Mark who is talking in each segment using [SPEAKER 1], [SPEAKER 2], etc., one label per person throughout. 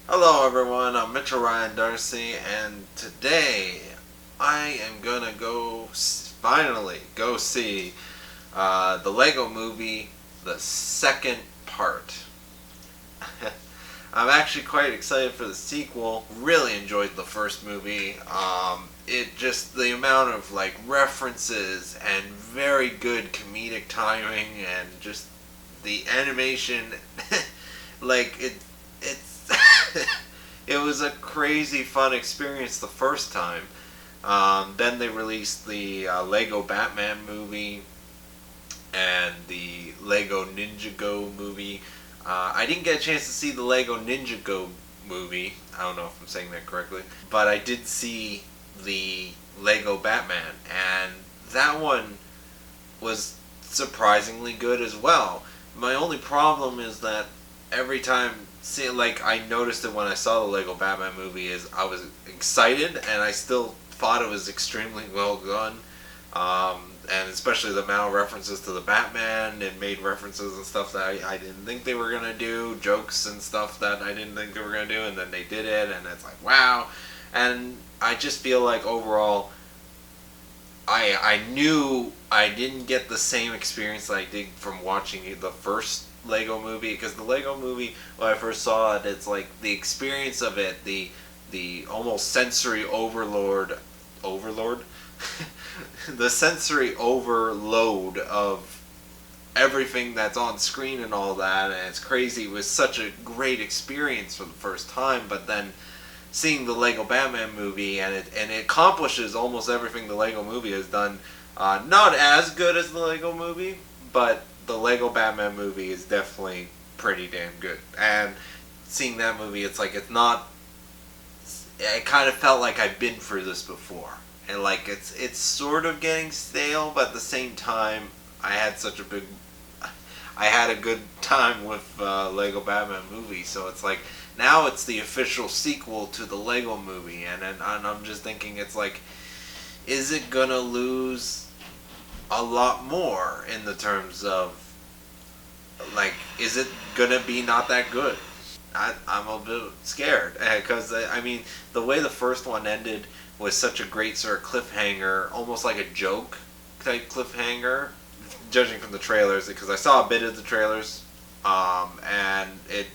[SPEAKER 1] Hello everyone, I'm Mitchell Ryan Darcy, and today I am gonna finally go see the Lego Movie, the second part. I'm actually quite excited for the sequel. Really enjoyed the first movie. It just the amount of references and very good comedic timing and just the animation, it's it was a crazy fun experience the first time. Then they released the Lego Batman movie and the Lego Ninjago movie. I didn't get a chance to see the Lego Ninjago movie. I don't know if I'm saying that correctly, but I did see the Lego Batman, and that one was surprisingly good as well. My only problem is that every time, see, I noticed it when I saw the Lego Batman movie, is I was excited and I still thought it was extremely well done. And especially the amount of references to the Batman, and made references and stuff that I didn't think they were gonna do, jokes and stuff that I didn't think they were gonna do, and then they did it, and it's like wow. And I just feel like overall, I knew I didn't get the same experience that I did from watching the first Lego movie, because the Lego movie, when I first saw it, it's like the experience of it, the almost sensory overlord, the sensory overload of everything that's on screen and all that, and it's crazy. It was such a great experience for the first time, but then seeing the Lego Batman movie, and it accomplishes almost everything the Lego movie has done. Not as good as the Lego movie, but the Lego Batman movie is definitely pretty damn good. And seeing that movie, it's like it's not. It kind of felt like I've been through this before, and it's sort of getting stale, but at the same time, I had a good time with Lego Batman movie, so it's like now it's the official sequel to the Lego movie, and I'm just thinking, it's like, is it gonna lose a lot more in the terms of, is it gonna be not that good? I'm a bit scared, because I mean, the way the first one ended was such a great sort of cliffhanger, almost like a joke type cliffhanger, judging from the trailers, because I saw a bit of the trailers, and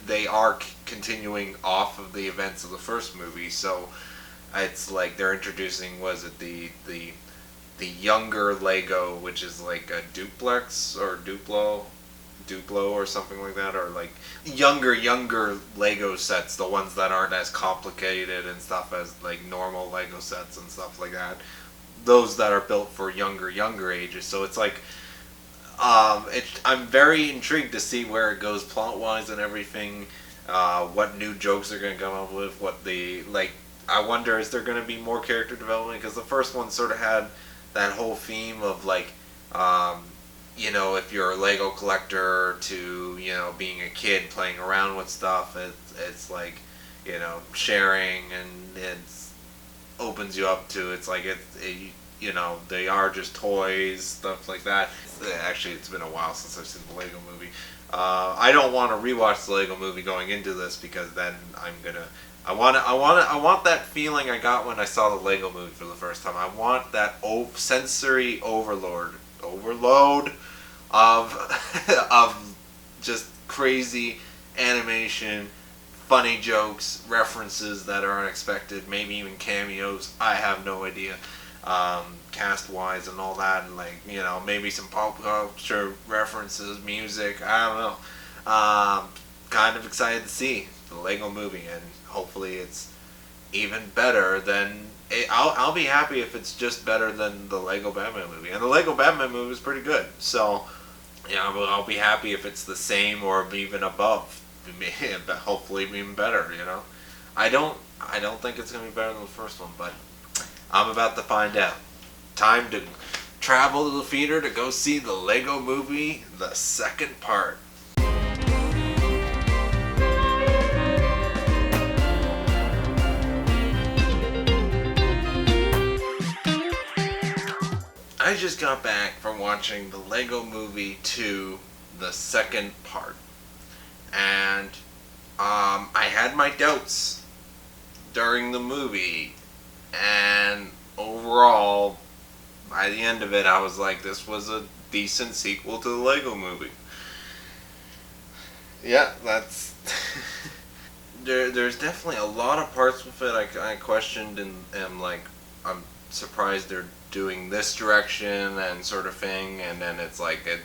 [SPEAKER 1] they are continuing off of the events of the first movie. So it's like they're introducing, was it the younger Lego, which is like a duplex or Duplo or something like that, or like younger Lego sets, the ones that aren't as complicated and stuff as like normal Lego sets and stuff like that. Those that are built for younger ages. So it's like, I'm very intrigued to see where it goes plot wise and everything. What new jokes they're going to come up with. What the like. I wonder, is there going to be more character development? Because the first one sort of had that whole theme of um, if you're a Lego collector to being a kid playing around with stuff. It's like sharing, and it opens you up to, it's like they are just toys, stuff like that. Actually, it's been a while since I've seen the Lego movie. I don't want to rewatch the Lego movie going into this, because then I want that feeling I got when I saw the Lego movie for the first time. I want that sensory overload of of just crazy animation, funny jokes, references that are unexpected, maybe even cameos. I have no idea, cast wise and all that, and maybe some pop culture references, music. I don't know. Kind of excited to see the Lego movie, and hopefully it's even better than. I'll be happy if it's just better than the Lego Batman movie, and the Lego Batman movie is pretty good. So yeah, I'll be happy if it's the same or even above. Hopefully even better. I don't think it's gonna be better than the first one, but I'm about to find out. Time to travel to the theater to go see the Lego movie, the second part. I just got back from watching the Lego Movie 2, the second part. And I had my doubts during the movie, and overall, by the end of it, I was like, this was a decent sequel to the Lego movie. Yeah, that's. There's definitely a lot of parts with it I questioned and am like, I'm surprised they're doing this direction and sort of thing, and then it's like it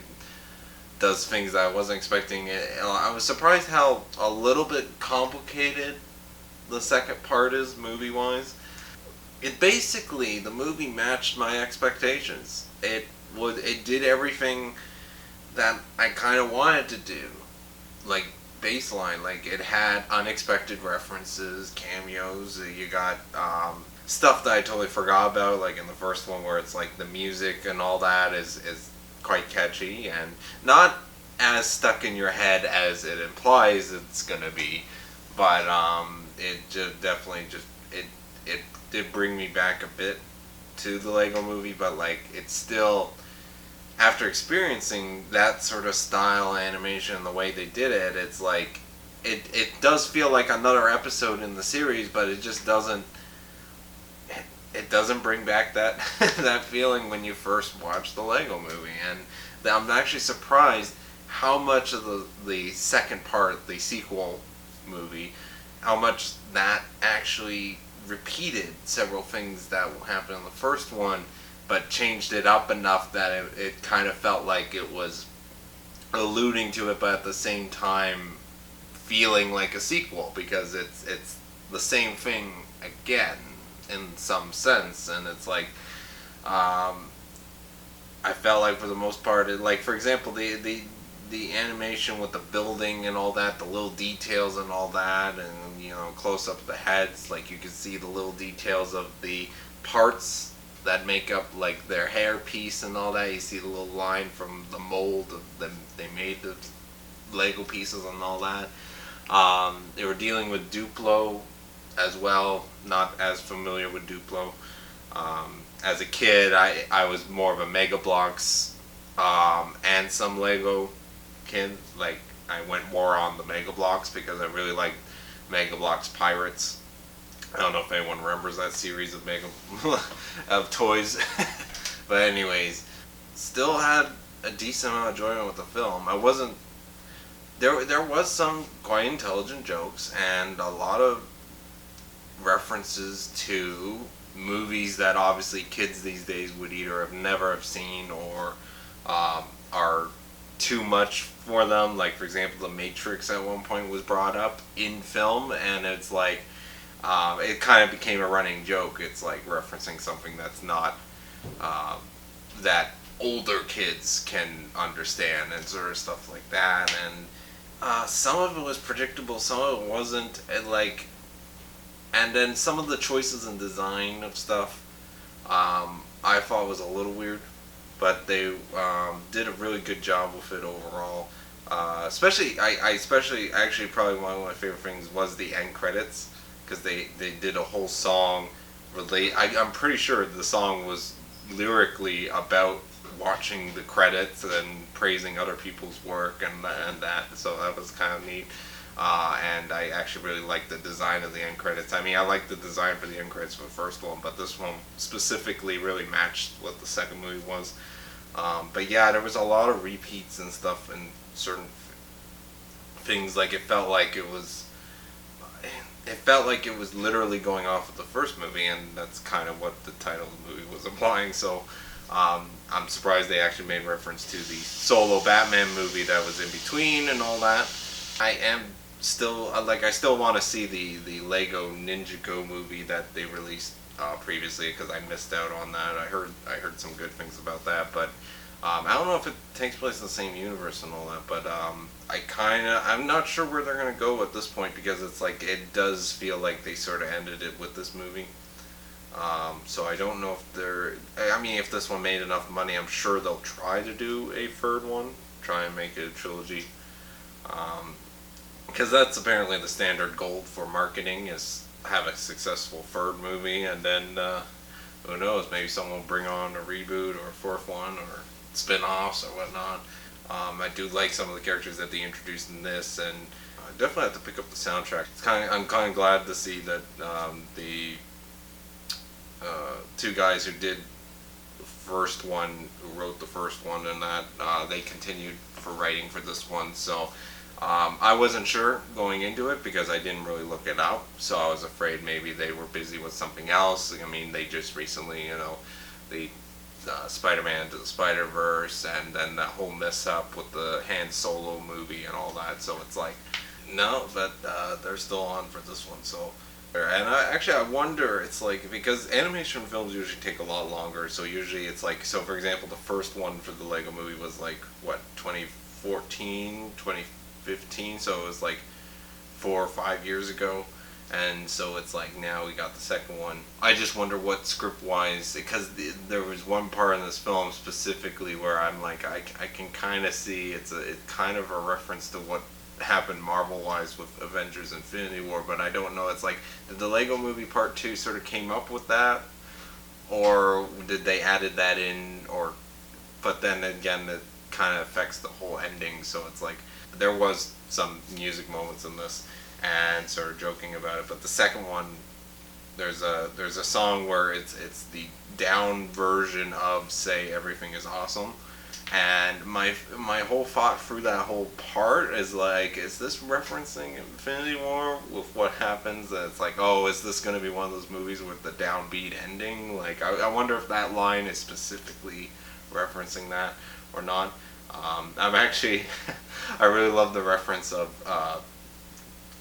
[SPEAKER 1] does things that I wasn't expecting. I was surprised how a little bit complicated the second part is movie wise. It basically the movie matched my expectations. It did everything that I kind of wanted to do, like baseline. Like it had unexpected references, cameos. You got stuff that I totally forgot about, like in the first one where it's like the music and all that is quite catchy and not as stuck in your head as it implies it's gonna be, but it just definitely just it did bring me back a bit to the Lego movie, but like it's still after experiencing that sort of style animation and the way they did it, it's like it does feel like another episode in the series, but it just doesn't it doesn't bring back that that feeling when you first watch the Lego movie. And I'm actually surprised how much of the second part, the sequel movie, how much that actually repeated several things that happened in the first one, but changed it up enough that it kind of felt like it was alluding to it, but at the same time feeling like a sequel because it's the same thing again in some sense, and it's like I felt like for the most part, like for example, the animation with the building and all that, the little details and all that, and close up of the heads, like you can see the little details of the parts that make up like their hair piece and all that. You see the little line from the mold of them they made the Lego pieces and all that. They were dealing with Duplo as well. Not as familiar with Duplo. As a kid, I was more of a Mega Bloks and some Lego kid. Like I went more on the Mega Bloks because I really liked Mega Bloks Pirates. I don't know if anyone remembers that series of Mega of toys, but anyways, still had a decent amount of enjoyment with the film. I wasn't there was some quite intelligent jokes and a lot of references to movies that obviously kids these days would either have never have seen or are too much for them. Like for example, The Matrix at one point was brought up in film, and it's like it kind of became a running joke. It's like referencing something that's not that older kids can understand and sort of stuff like that. And some of it was predictable, some of it wasn't. And then some of the choices in design of stuff I thought was a little weird, but they did a really good job with it overall. Especially, I especially actually probably one of my favorite things was the end credits because they did a whole song I'm pretty sure the song was lyrically about watching the credits and praising other people's work and that. So that was kind of neat. And I actually really liked the design of the end credits. I mean, I liked the design for the end credits for the first one, but this one specifically really matched what the second movie was. But yeah, there was a lot of repeats and stuff and certain things. Like it felt like it was literally going off of the first movie, and that's kind of what the title of the movie was implying. So I'm surprised they actually made reference to the solo Batman movie that was in between and all that. I am still I still want to see the Lego Ninjago movie that they released previously because I missed out on that. I heard some good things about that, but I don't know if it takes place in the same universe and all that. But I'm not sure where they're gonna go at this point because it's like it does feel like they sort of ended it with this movie. So I don't know if this one made enough money, I'm sure they'll try to do a third one, try and make it a trilogy. Because that's apparently the standard goal for marketing is have a successful third movie, and then who knows, maybe someone will bring on a reboot or a fourth one or spin-offs or whatnot. I do like some of the characters that they introduced in this, and
[SPEAKER 2] definitely have to pick up the soundtrack. I'm kind of glad to see that the two guys who did the first one, who wrote the first one, and that they continued for writing for this one. So I wasn't sure going into it because I didn't really look it up. So I was afraid maybe they were busy with something else. I mean, they just recently, the Spider-Man to the Spider-Verse, and then that whole mess up with the Han Solo movie and all that. So it's like, no, but they're still on for this one. So, and I wonder, it's like, because animation films usually take a lot longer. So usually it's like, so for example, the first one for the Lego movie was like, what, 2014, 2015? So it was like 4 or 5 years ago. And so it's like now we got the second one. I just wonder what script wise, because there was one part in this film specifically where I'm like, I can kind of see it's kind of a reference to what happened Marvel wise with Avengers Infinity War, but I don't know. It's like, did the Lego movie part 2 sort of came up with that, or did they added that in, or, but then again it kind of affects the whole ending. So it's like there was some music moments in this and sort of joking about it. But the second one, there's a song where it's the down version of "Say Everything Is Awesome," and my whole thought through that whole part is like, is this referencing Infinity War with what happens? That it's like, oh, is this going to be one of those movies with the downbeat ending? Like, I wonder if that line is specifically referencing that or not. I'm actually, I really love the reference of.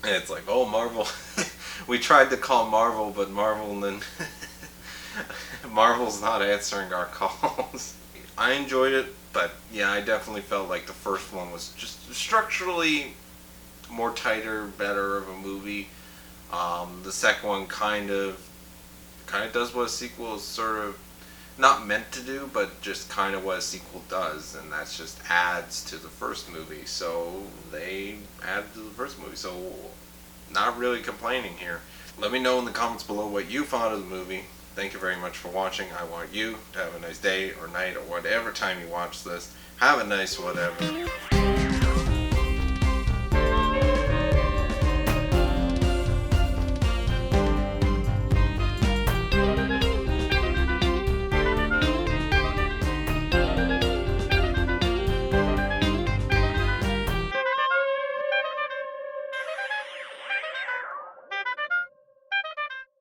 [SPEAKER 2] And it's like, oh, Marvel. We tried to call Marvel, but Marvel's not answering our calls. I enjoyed it, but yeah, I definitely felt like the first one was just structurally more tighter, better of a movie. The second one kind of does what a sequel is sort of not meant to do, but just kind of what a sequel does, and that's just adds to the first movie. So they added to the first movie. So not really complaining here. Let me know in the comments below what you thought of the movie. Thank you very much for watching. I want you to have a nice day or night or whatever time you watch this. Have a nice whatever.